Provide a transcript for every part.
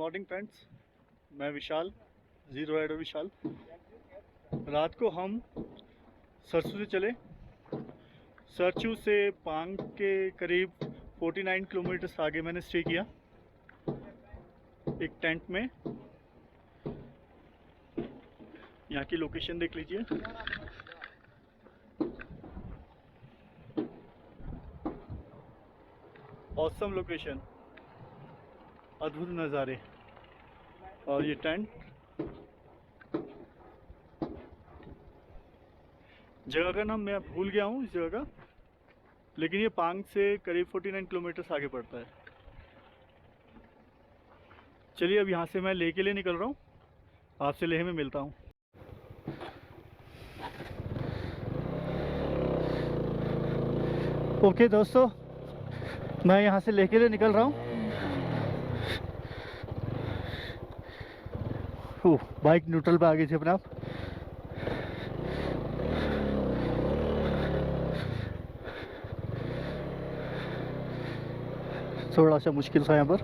Morning friends, मैं विशाल, zero rider विशाल। रात को हम सरसू से चले। सरसू से पांग के करीब 49 किलोमीटर आगे मैंने स्टे किया एक टेंट में। यहाँ की लोकेशन देख लीजिए। ऑसम लोकेशन, अद्भुत नज़ारे। और ये टेंट, जगह का नाम मैं भूल गया हूँ इस जगह का, लेकिन ये पांग से करीब 49 किलोमीटर आगे पड़ता है। चलिए अब यहाँ से मैं लेह के लिए निकल रहा हूँ। आपसे लेह में मिलता हूँ। ओके दोस्तों, मैं यहाँ से लेह के लिए निकल रहा हूँ। बाइक न्यूट्रल पे आ गई थी अपने आप। थोड़ा सा मुश्किल था यहाँ पर।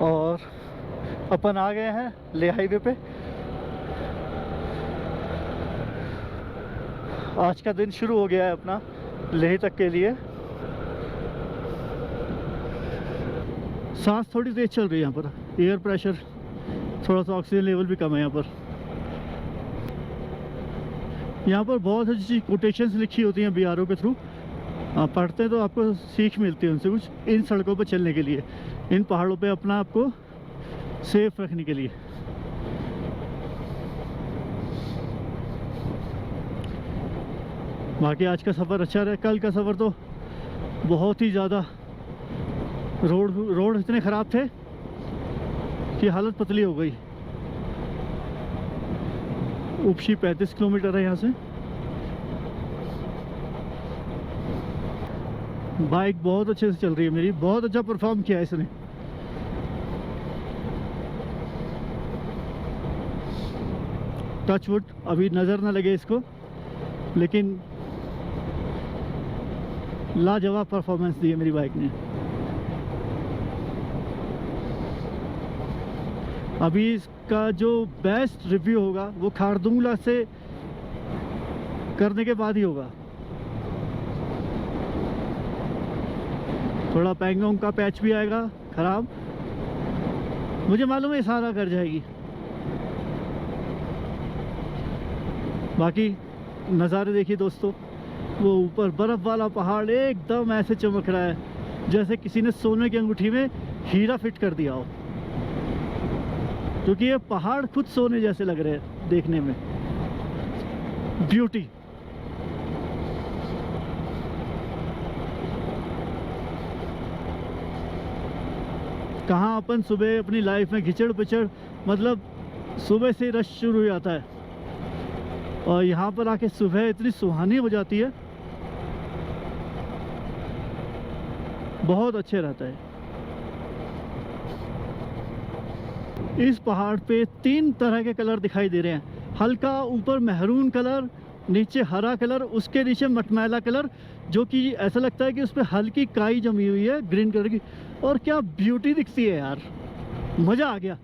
और अपन आ गए हैं लेह हाईवे पे। आज का दिन शुरू हो गया है अपना लेह तक के लिए। सांस थोड़ी तेज चल रही है यहाँ पर, एयर प्रेशर थोड़ा सा, ऑक्सीजन लेवल भी कम है यहाँ पर। यहाँ पर बहुत अच्छी कोटेशंस लिखी होती हैं BRO के थ्रू। आप पढ़ते हैं तो आपको सीख मिलती है उनसे कुछ, इन सड़कों पर चलने के लिए, इन पहाड़ों पे अपना आपको सेफ रखने के लिए। बाकी आज का सफ़र अच्छा रहा। कल का सफ़र तो बहुत ही ज़्यादा, रोड इतने ख़राब थे कि हालत पतली हो गई। उपशी 35 किलोमीटर है यहाँ से। बाइक बहुत अच्छे से चल रही है मेरी, बहुत अच्छा परफॉर्म किया है इसने। टचवुड अभी नज़र ना लगे इसको, लेकिन लाजवाब परफॉर्मेंस दी है मेरी बाइक ने। अभी इसका जो बेस्ट रिव्यू होगा वो खारदुंगला से करने के बाद ही होगा। थोड़ा पैंगोंग का पैच भी आएगा खराब, मुझे मालूम है सारा कर जाएगी। बाकी नज़ारे देखिए दोस्तों, वो ऊपर बर्फ़ वाला पहाड़ एकदम ऐसे चमक रहा है जैसे किसी ने सोने की अंगूठी में हीरा फिट कर दिया हो, क्योंकि ये पहाड़ खुद सोने जैसे लग रहे हैं देखने में। ब्यूटी। कहाँ अपन सुबह अपनी लाइफ में घिचड़ पिचड़, मतलब सुबह से रश शुरू हो जाता है, और यहाँ पर आके सुबह इतनी सुहानी हो जाती है, बहुत अच्छे रहता है। इस पहाड़ पे 3 तरह के कलर दिखाई दे रहे हैं। हल्का ऊपर मेहरून कलर, नीचे हरा कलर, उसके नीचे मटमैला कलर, जो कि ऐसा लगता है कि उस पर हल्की काई जमी हुई है ग्रीन कलर की। और क्या ब्यूटी दिखती है यार, मज़ा आ गया।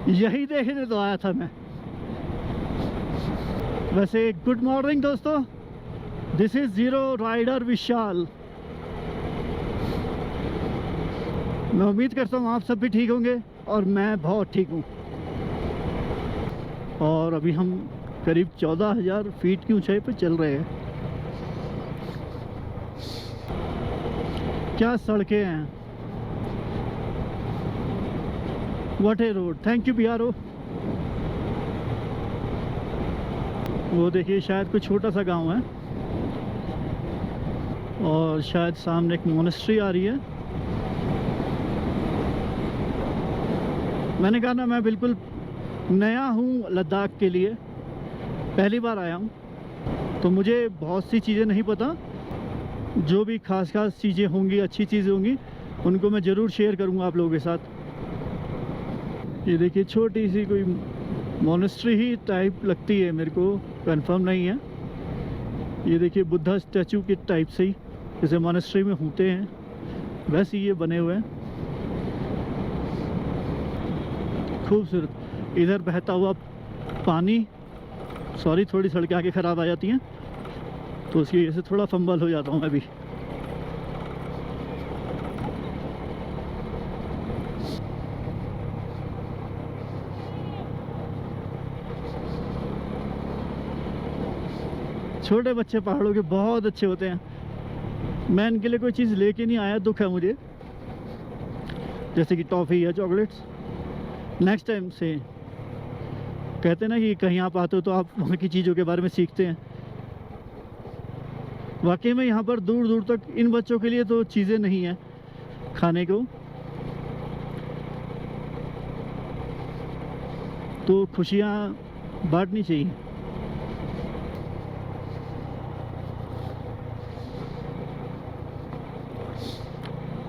यही देखने तो आया था मैं। वैसे गुड मॉर्निंग दोस्तों, दिस इज ज़ीरो राइडर विशाल। मैं उम्मीद करता हूँ आप सब भी ठीक होंगे, और मैं बहुत ठीक हूँ। और अभी हम करीब 14,000 फीट की ऊंचाई पर चल रहे हैं। क्या सड़कें हैं, what A road. Thank you BRO। वो देखिए शायद कोई छोटा सा गांव है, और शायद सामने एक मोनेस्ट्री आ रही है। मैंने कहा ना, मैं बिल्कुल नया हूँ लद्दाख के लिए, पहली बार आया हूँ, तो मुझे बहुत सी चीज़ें नहीं पता। जो भी खास चीज़ें होंगी, अच्छी चीज़ें होंगी, उनको मैं ज़रूर शेयर करूँगा आप लोगों के साथ। ये देखिए छोटी सी कोई मोनेस्ट्री ही टाइप लगती है, मेरे को कंफर्म नहीं है। ये देखिए बुद्धा स्टैचू के टाइप से ही जैसे मोनेस्ट्री में होते हैं वैसे ये बने हुए हैं, खूबसूरत। इधर बहता हुआ पानी, सॉरी थोड़ी सड़कें आगे ख़राब आ जाती हैं तो उसकी वजह से थोड़ा फंबल हो जाता हूँ मैं भी। छोटे बच्चे पहाड़ों के बहुत अच्छे होते हैं। मैं इनके लिए कोई चीज़ लेके नहीं आया, दुख है मुझे, जैसे कि टॉफ़ी या चॉकलेट्स। नेक्स्ट टाइम से कहते हैं ना कि कहीं आप आते हो तो आप वहाँ की चीज़ों के बारे में सीखते हैं। वाकई में यहाँ पर दूर दूर तक इन बच्चों के लिए तो चीज़ें नहीं हैं खाने को, तो खुशियाँ बांटनी चाहिए।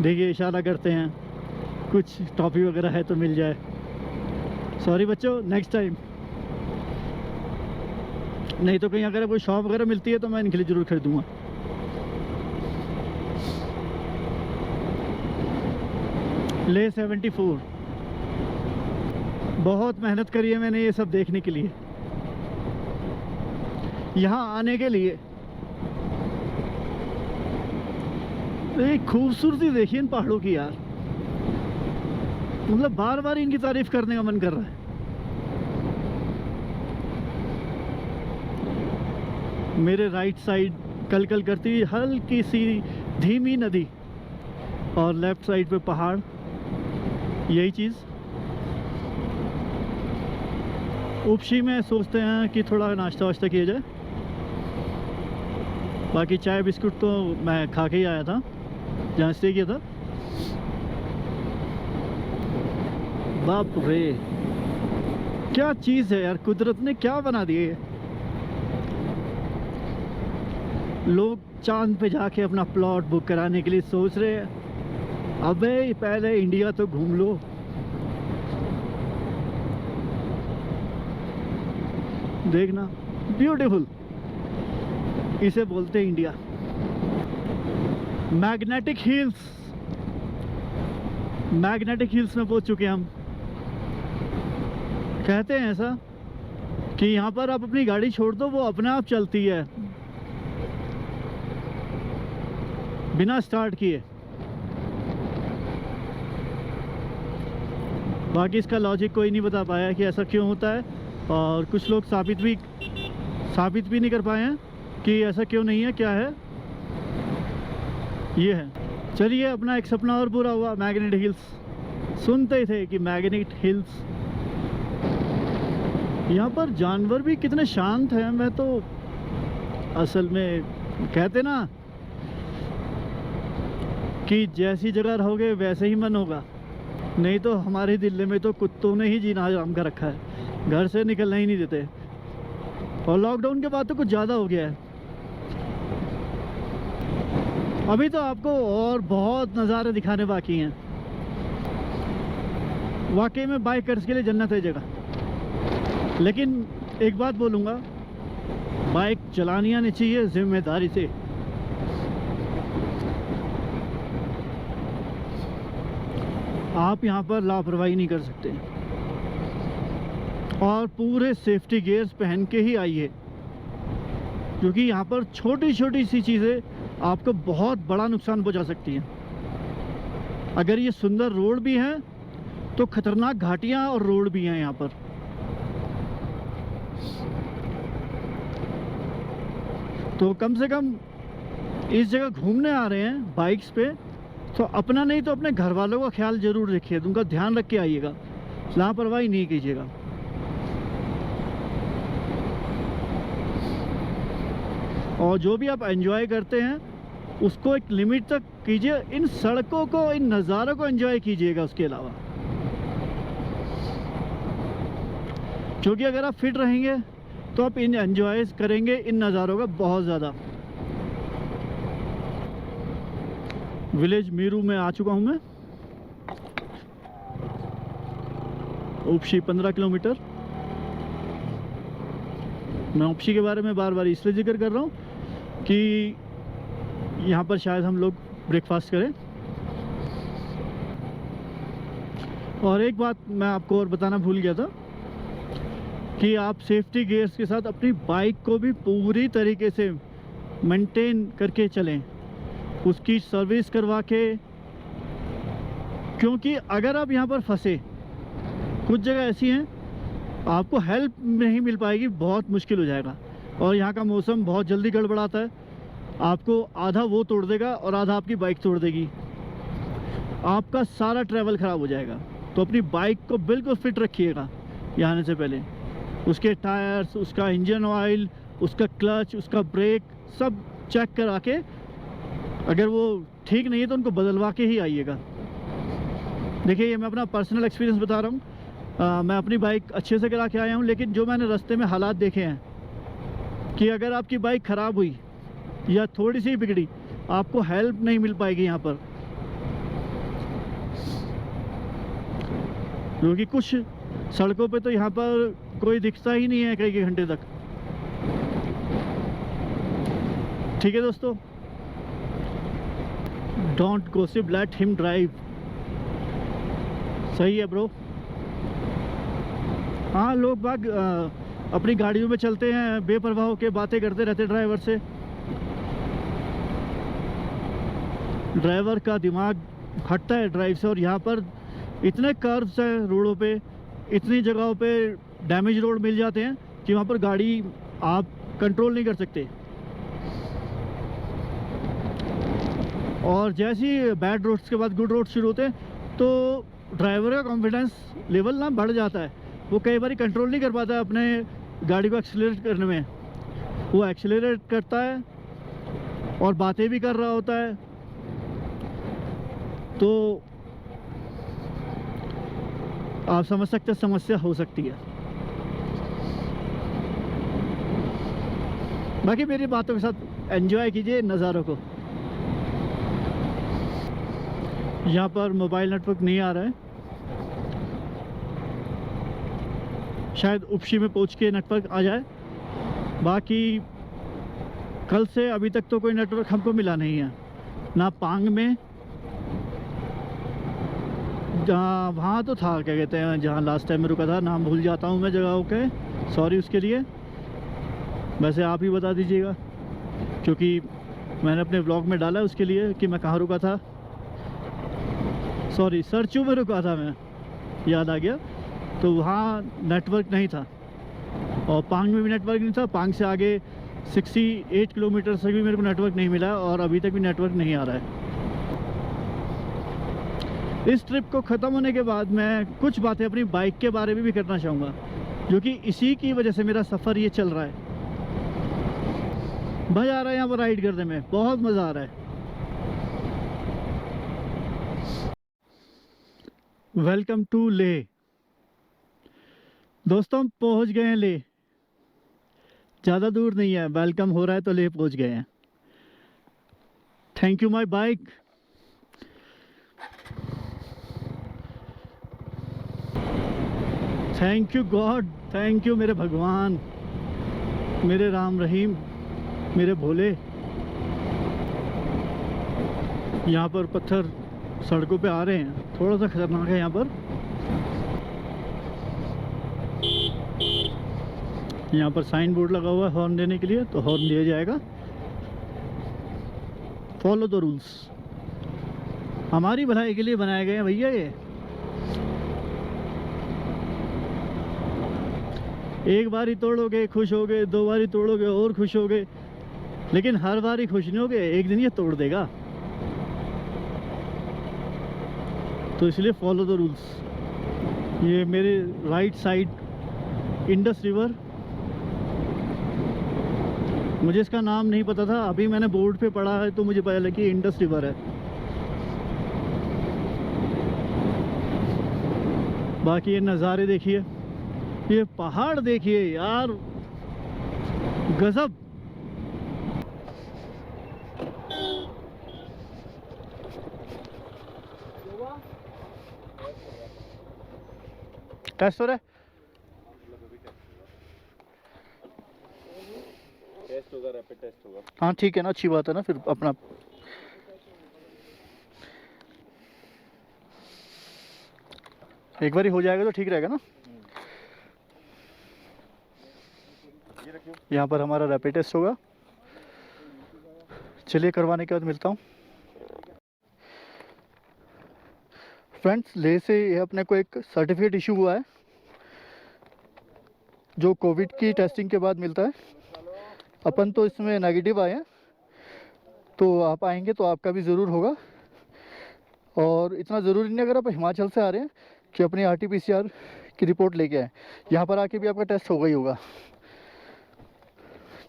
देखिए इशारा करते हैं, कुछ टॉफ़ी वगैरह है तो मिल जाए। सॉरी बच्चों, नेक्स्ट टाइम। नहीं तो कहीं अगर कोई शॉप वगैरह मिलती है तो मैं इनके लिए ज़रूर खरीदूँगा। ले 74 बहुत मेहनत करी है मैंने ये सब देखने के लिए, यहाँ आने के लिए। एक खूबसूरती देखिए इन पहाड़ों की यार, मतलब बार बार इनकी तारीफ करने का मन कर रहा है। मेरे राइट साइड कल कल करती हुई हल्की सी धीमी नदी और लेफ्ट साइड पे पहाड़, यही चीज़। उपशी में सोचते हैं कि थोड़ा नाश्ता वाश्ता किया जाए। बाकी चाय बिस्कुट तो मैं खा के ही आया था जहाँ स्टे किया था। बाप रे क्या चीज़ है यार, कुदरत ने क्या बना दिए है। लोग चांद पे जाके अपना प्लॉट बुक कराने के लिए सोच रहे हैं, अबे पहले इंडिया तो घूम लो। देखना ब्यूटीफुल, इसे बोलते हैं India. Magnetic hills, magnetic hills में पहुंच चुके हैं हम। कहते हैं ऐसा कि यहाँ पर आप अपनी गाड़ी छोड़ दो, वो अपने आप चलती है बिना स्टार्ट किए। बाकी इसका लॉजिक कोई नहीं बता पाया कि ऐसा क्यों होता है, और कुछ लोग साबित भी नहीं कर पाए हैं कि ऐसा क्यों नहीं है, क्या है ये है। चलिए अपना एक सपना और पूरा हुआ, मैग्नेटिक हिल्स। सुनते ही थे कि मैग्नेटिक हिल्स, यहाँ पर जानवर भी कितने शांत हैं। मैं तो असल में कहते ना कि जैसी जगह रहोगे वैसे ही मन होगा। नहीं तो हमारे दिल्ली में तो कुत्तों ने ही जीना हराम कर रखा है, घर से निकलना ही नहीं देते। और लॉकडाउन के बाद तो कुछ ज़्यादा हो गया है। अभी तो आपको और बहुत नज़ारे दिखाने बाकी हैं। वाकई में बाइकर्स के लिए जन्नत है जगह। लेकिन एक बात बोलूँगा, बाइक चलानी आनी चाहिए जिम्मेदारी से। आप यहाँ पर लापरवाही नहीं कर सकते, और पूरे सेफ्टी गियर्स पहन के ही आइए, क्योंकि यहाँ पर छोटी छोटी सी चीज़ें आपको बहुत बड़ा नुकसान पहुँचा सकती हैं। अगर ये सुंदर रोड भी हैं तो खतरनाक घाटियाँ और रोड भी हैं यहाँ पर। तो कम से कम इस जगह घूमने आ रहे हैं बाइक्स पे, तो अपना नहीं तो अपने घर वालों का ख्याल ज़रूर रखिए, उनका ध्यान रख के आइएगा, लापरवाही नहीं कीजिएगा। और जो भी आप एंजॉय करते हैं उसको एक लिमिट तक कीजिए। इन सड़कों को, इन नज़ारों को एंजॉय कीजिएगा उसके अलावा, क्योंकि अगर आप फिट रहेंगे तो आप इन एंजॉय करेंगे इन नज़ारों का बहुत ज़्यादा। विलेज मीरू में आ चुका हूँ मैं। उपशी 15 किलोमीटर। मैं उपशी के बारे में बार बार इसलिए जिक्र कर रहा हूँ कि यहाँ पर शायद हम लोग ब्रेकफास्ट करें। और एक बात मैं आपको और बताना भूल गया था कि आप सेफ्टी गियर्स के साथ अपनी बाइक को भी पूरी तरीके से मेंटेन करके चलें, उसकी सर्विस करवा के। क्योंकि अगर आप यहाँ पर फंसे, कुछ जगह ऐसी हैं आपको हेल्प नहीं मिल पाएगी, बहुत मुश्किल हो जाएगा। और यहाँ का मौसम बहुत जल्दी गड़बड़ाता है, आपको आधा वो तोड़ देगा और आधा आपकी बाइक तोड़ देगी, आपका सारा ट्रैवल ख़राब हो जाएगा। तो अपनी बाइक को बिल्कुल फिट रखिएगा यहाँ आने से पहले। उसके टायर्स, उसका इंजन ऑयल, उसका क्लच, उसका ब्रेक सब चेक करा के, अगर वो ठीक नहीं है तो उनको बदलवा के ही आइएगा। देखिए, ये मैं अपना पर्सनल एक्सपीरियंस बता रहा हूँ। मैं अपनी बाइक अच्छे से करा के आया हूँ, लेकिन जो मैंने रास्ते में हालात देखे हैं कि अगर आपकी बाइक ख़राब हुई या थोड़ी सी बिगड़ी, आपको हेल्प नहीं मिल पाएगी यहाँ पर। क्योंकि कुछ सड़कों पे तो यहाँ पर कोई दिखता ही नहीं है कई घंटे तक। ठीक है दोस्तों, don't gossip, let him drive. सही है ब्रो। हाँ, लोग बाग अपनी गाड़ियों में चलते हैं, बेपरवाह होकर बातें करते रहते ड्राइवर से। ड्राइवर का दिमाग हटता है ड्राइव से। और यहाँ पर इतने कर्व्स हैं रोडों पे, इतनी जगहों पे डैमेज रोड मिल जाते हैं कि वहाँ पर गाड़ी आप कंट्रोल नहीं कर सकते। और जैसे ही बैड रोड्स के बाद गुड रोड शुरू होते हैं तो ड्राइवर का कॉन्फिडेंस लेवल ना बढ़ जाता है। वो कई बार कंट्रोल नहीं कर पाता है अपने गाड़ी को एक्सीलरेट करने में। वो एक्सीलरेट करता है और बातें भी कर रहा होता है, तो आप समझ सकते हैं समस्या हो सकती है। बाकी मेरी बातों के साथ एंजॉय कीजिए नज़ारों को। यहाँ पर मोबाइल नेटवर्क नहीं आ रहा है, शायद उपशी में पहुँच के नेटवर्क आ जाए। बाकी कल से अभी तक तो कोई नेटवर्क हमको मिला नहीं है, ना पांग में, जहाँ वहाँ तो था, क्या कहते हैं, जहाँ लास्ट टाइम में रुका था, नाम भूल जाता हूँ मैं जगहों के, सॉरी उसके लिए। वैसे आप ही बता दीजिएगा, क्योंकि मैंने अपने ब्लॉग में डाला है उसके लिए कि मैं कहाँ रुका था। सॉरी, सरचू में रुका था मैं, याद आ गया। तो वहाँ नेटवर्क नहीं था और पांग में भी नेटवर्क नहीं था। पांग से आगे 68 किलोमीटर से भी मेरे को नेटवर्क नहीं मिला और अभी तक भी नेटवर्क नहीं आ रहा है। इस ट्रिप को ख़त्म होने के बाद मैं कुछ बातें अपनी बाइक के बारे में भी करना चाहूँगा, जो कि इसी की वजह से मेरा सफ़र ये चल रहा है। मज़ा आ रहा है यहाँ पर राइड करने में, बहुत मज़ा आ रहा है। Welcome to Leh. दोस्तों, हम पहुँच गए हैं लेह। ज़्यादा दूर नहीं है, वेलकम हो रहा है तो लेह पहुँच गए हैं। Thank you my bike. Thank you God, thank you मेरे भगवान, मेरे राम रहीम, मेरे भोले। यहाँ पर पत्थर सड़कों पे आ रहे हैं, थोड़ा सा खतरनाक है यहाँ पर। यहाँ पर साइन बोर्ड लगा हुआ है हॉर्न देने के लिए, तो हॉर्न दिया जाएगा। फॉलो द रूल्स, हमारी भलाई के लिए बनाए गए हैं भैया ये। एक बारी तोड़ोगे खुश होगे, दो बारी तोड़ोगे और खुश होगे, लेकिन हर बारी खुश नहीं होगे, एक दिन ये तोड़ देगा। तो इसलिए फॉलो द रूल्स। ये मेरे राइट साइड इंडस रिवर, मुझे इसका नाम नहीं पता था, अभी मैंने बोर्ड पे पढ़ा है तो मुझे पता लगा कि इंडस रिवर है। बाकी ये नज़ारे देखिए, ये पहाड़ देखिए यार, गजब। टेस्ट हो रहा है? टेस्ट होगा, रैपिड टेस्ट होगा। हाँ ठीक है ना, अच्छी बात है ना, फिर अपना एक बार ही हो जाएगा तो ठीक रहेगा ना। यहाँ पर हमारा रैपिड टेस्ट होगा। चलिए करवाने के बाद मिलता हूँ। फ्रेंड्स, लेह से ये अपने को एक सर्टिफिकेट इशू हुआ है जो कोविड की टेस्टिंग के बाद मिलता है। अपन तो इसमें नेगेटिव आए हैं, तो आप आएंगे तो आपका भी ज़रूर होगा। और इतना ज़रूरी नहीं अगर आप हिमाचल से आ रहे हैं कि अपनी RT-PCR की रिपोर्ट लेके आए, यहाँ पर आके भी आपका टेस्ट होगा ही होगा।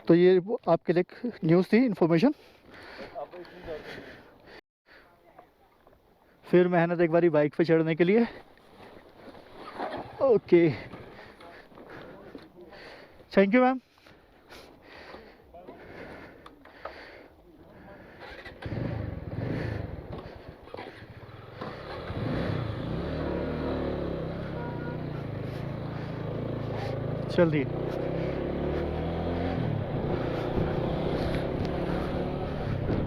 तो ये आपके लिए न्यूज़ थी, इन्फॉर्मेशन। फिर मेहनत एक बारी बाइक पे चढ़ने के लिए। Okay, thank you ma'am. चलिए,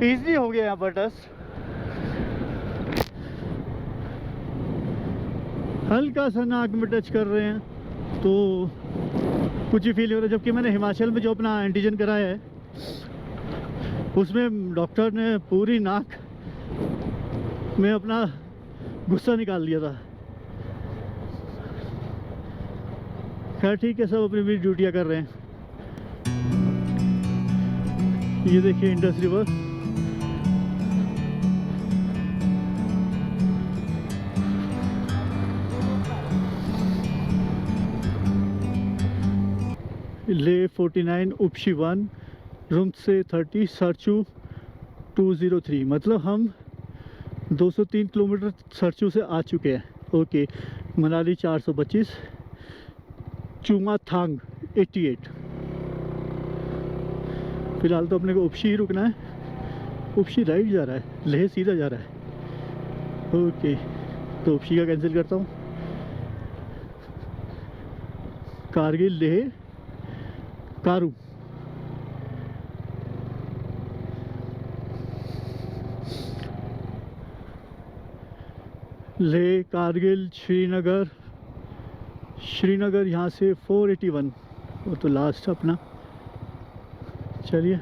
इजी हो गया यहाँ पर टेस्ट। हल्का सा नाक में टच कर रहे हैं तो कुछ ही फील हो रहा है। जबकि मैंने हिमाचल में जो अपना एंटीजन कराया है उसमें डॉक्टर ने पूरी नाक में अपना गुस्सा निकाल लिया था। खैर ठीक है, सब अपनी अपनी ड्यूटियाँ कर रहे हैं। ये देखिए इंडस रिवर। ले 49 उपशी 1 रूम से 30 सरचू 203, मतलब हम 203 किलोमीटर सरचू से आ चुके हैं। ओके, मनाली 425, चुमाथांग 88। फिलहाल तो अपने को उपशी ही रुकना है। उपशी राइट जा रहा है, लेह सीधा जा रहा है। ओके, तो उपशी का कैंसिल करता हूँ। कारगिल, लेह, कारू। लेह, कारगिल, श्रीनगर। श्रीनगर यहाँ से 481, वो तो लास्ट अपना। चलिए,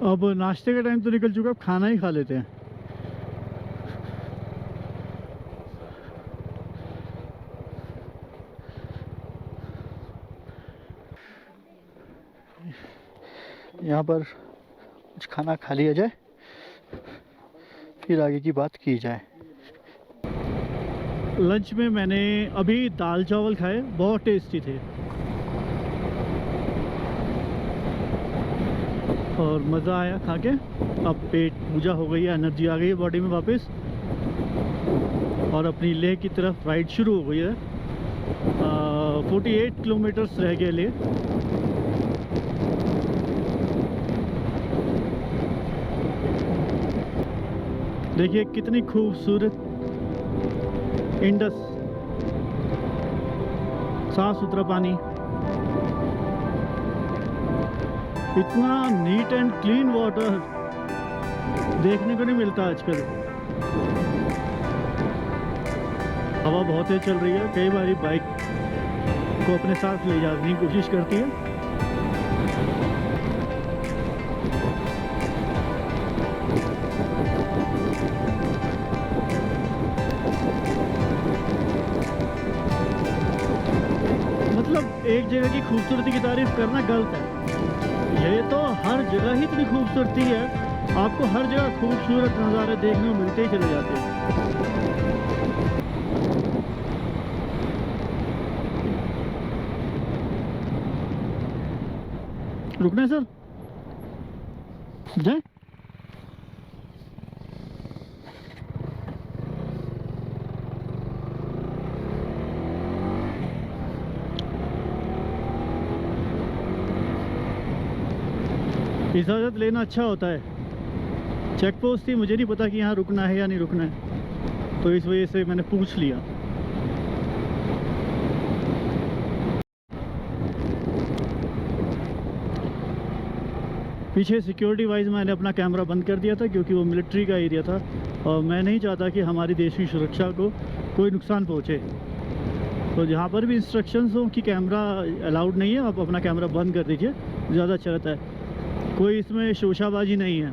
अब नाश्ते का टाइम तो निकल चुका, अब खाना ही खा लेते हैं। यहाँ पर कुछ खाना खा लिया जाए, फिर आगे की बात की जाए। लंच में मैंने अभी दाल चावल खाए, बहुत टेस्टी थे और मज़ा आया खा के। अब पेट पूजा हो गई है, एनर्जी आ गई है बॉडी में वापस, और अपनी लेह की तरफ राइड शुरू हो गई है। 48 किलोमीटर्स रह गए लेह। देखिए कितनी खूबसूरत इंडस, साफ सुथरा पानी, इतना नीट एंड क्लीन वाटर देखने को नहीं मिलता आजकल। हवा बहुत तेज चल रही है, कई बार बाइक को अपने साथ ले जाने की कोशिश करती है। मतलब एक जगह की खूबसूरती की तारीफ करना गलत है, ये तो हर जगह ही इतनी खूबसूरती है, आपको हर जगह खूबसूरत नज़ारे देखने को मिलते ही चले जाते हैं। रुकना है सर, जाए। इजाज़त लेना अच्छा होता है। चेक पोस्ट थी, मुझे नहीं पता कि यहाँ रुकना है या नहीं रुकना है, तो इस वजह से मैंने पूछ लिया। पीछे सिक्योरिटी वाइज मैंने अपना कैमरा बंद कर दिया था क्योंकि वो मिलिट्री का एरिया था और मैं नहीं चाहता कि हमारी देश की सुरक्षा को कोई नुकसान पहुँचे। तो जहाँ पर भी इंस्ट्रक्शंस हो कि कैमरा अलाउड नहीं है, आप अपना कैमरा बंद कर दीजिए, ज़्यादा अच्छा रहता है। कोई इसमें शोशाबाजी नहीं है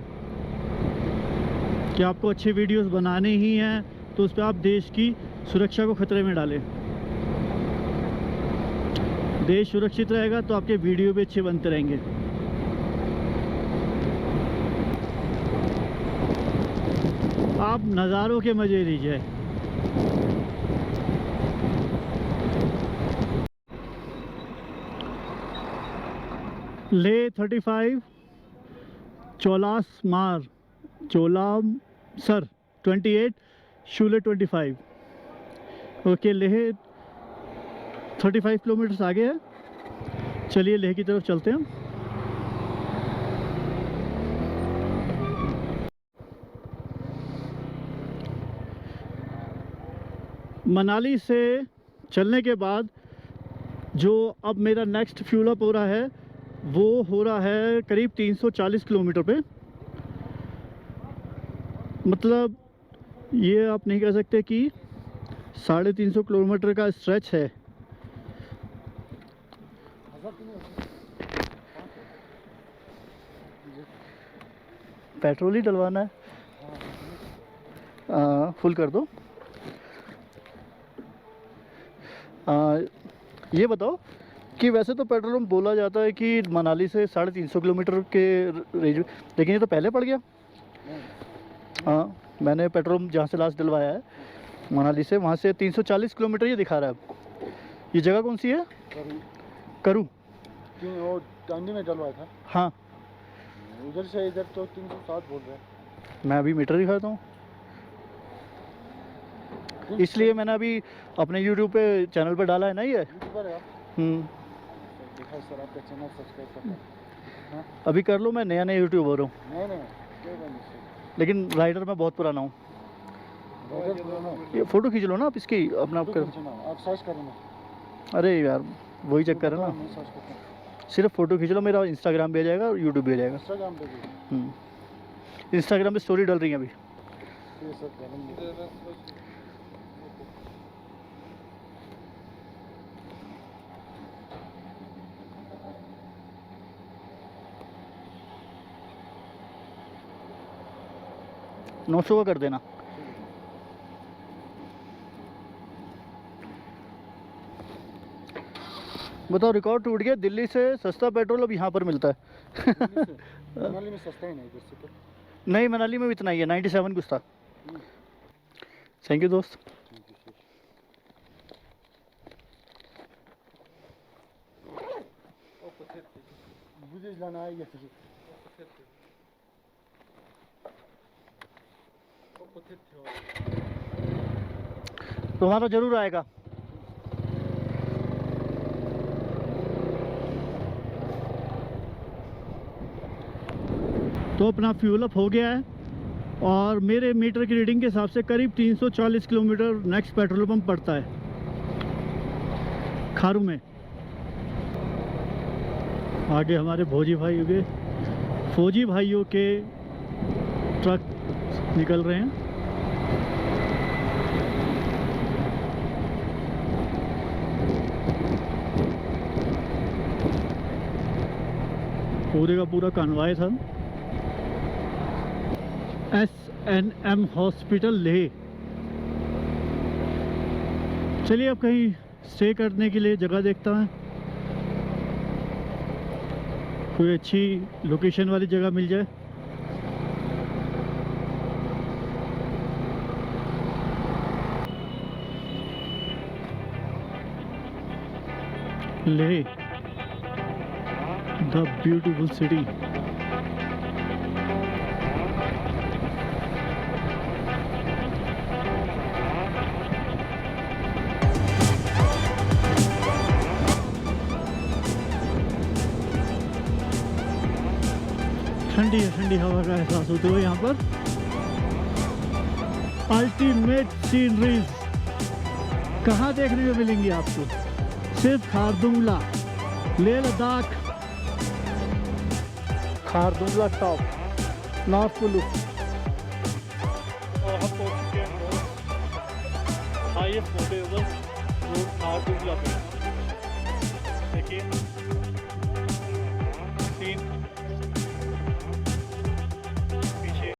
कि आपको अच्छे वीडियोस बनाने ही हैं तो उस पर आप देश की सुरक्षा को खतरे में डालें। देश सुरक्षित रहेगा तो आपके वीडियो भी अच्छे बनते रहेंगे। आप नज़ारों के मज़े लीजिए। ले 35, चोलासर 28, शूले 25। ओके, लेह 35 किलोमीटर्स आगे है। चलिए लेह की तरफ चलते हैं। मनाली से चलने के बाद जो अब मेरा नेक्स्ट फ्यूल अप हो रहा है वो हो रहा है करीब 340 किलोमीटर पे। मतलब ये आप नहीं कह सकते कि 350 किलोमीटर का स्ट्रेच है। पेट्रोल ही डलवाना है, फुल कर दो। ये बताओ कि वैसे तो पेट्रोल पंप बोला जाता है कि मनाली से 350 किलोमीटर के रेंज में, लेकिन ये तो पहले पड़ गया। हाँ, मैंने पेट्रोल पंप जहाँ से लास्ट डलवाया है मनाली से, वहाँ से 340 किलोमीटर ये दिखा रहा है। ये जगह कौन सी है? करूँ। क्यों, वो टांडी में डलवाया था? हाँ, उधर से इधर तो 307 बोल रहे हैं। मैं अभी मीटर दिखाता हूँ, इसलिए मैंने अभी अपने YouTube पे चैनल पे डाला है ना ये। यूट्यूबर है आप? देखा सर, आपका चैनल सब्सक्राइब करना। हाँ? अभी कर लो, मैं नया यूट्यूबर हूँ, नहीं नहीं, कोई बात नहीं सर। लेकिन राइडर मैं बहुत पुराना हूँ। इधर पुराना। ये फ़ोटो खींच लो ना आप इसकी, अपना आप कर। आप सर्च करना। अरे यार वही चक्कर है ना, मैं सर्च करता हूँ। सिर्फ फ़ोटो खींच लो, मेरा इंस्टाग्राम भी आ जाएगा और यूट्यूब भी आ जाएगा। इंस्टाग्राम पे भी। इंस्टाग्राम पे स्टोरी डल रही है अभी। ये सब डालेंगे। नौ 900 का कर देना। बताओ, रिकॉर्ड टूट गया। दिल्ली से सस्ता पेट्रोल अब यहाँ पर मिलता है। मनाली में सस्ता ही नहीं इधर से तो। नहीं, मनाली में भी इतना ही है, 97 कुछ था। थैंक यू दोस्त। बुझे जाना आएगा फिर। तुम्हारा जरूर आएगा। तो अपना फ्यूल अप हो गया है और मेरे मीटर की रीडिंग के हिसाब से करीब 340 किलोमीटर नेक्स्ट पेट्रोल पंप पड़ता है खारू में। आगे हमारे फौजी भाइयों के ट्रक निकल रहे हैं। पूरे का पूरा कानवाय था। SNM hospital Leh. चलिए अब कहीं स्टे करने के लिए जगह देखता है, कोई अच्छी लोकेशन वाली जगह मिल जाए। Leh, the beautiful city. ठंडी हवा का एहसास होते हुए यहाँ पर। अल्टीमेट सीनरीज कहाँ देखने को मिलेंगी आपको? सिर्फ खारदुंगला, लेह लद्दाख, खारदुंगला टॉप, नॉर्थ कुल्लू। और हम पहुँच चुके हैं हाईएस्ट मोटेबल रोड खारदुंगला पे। देखिए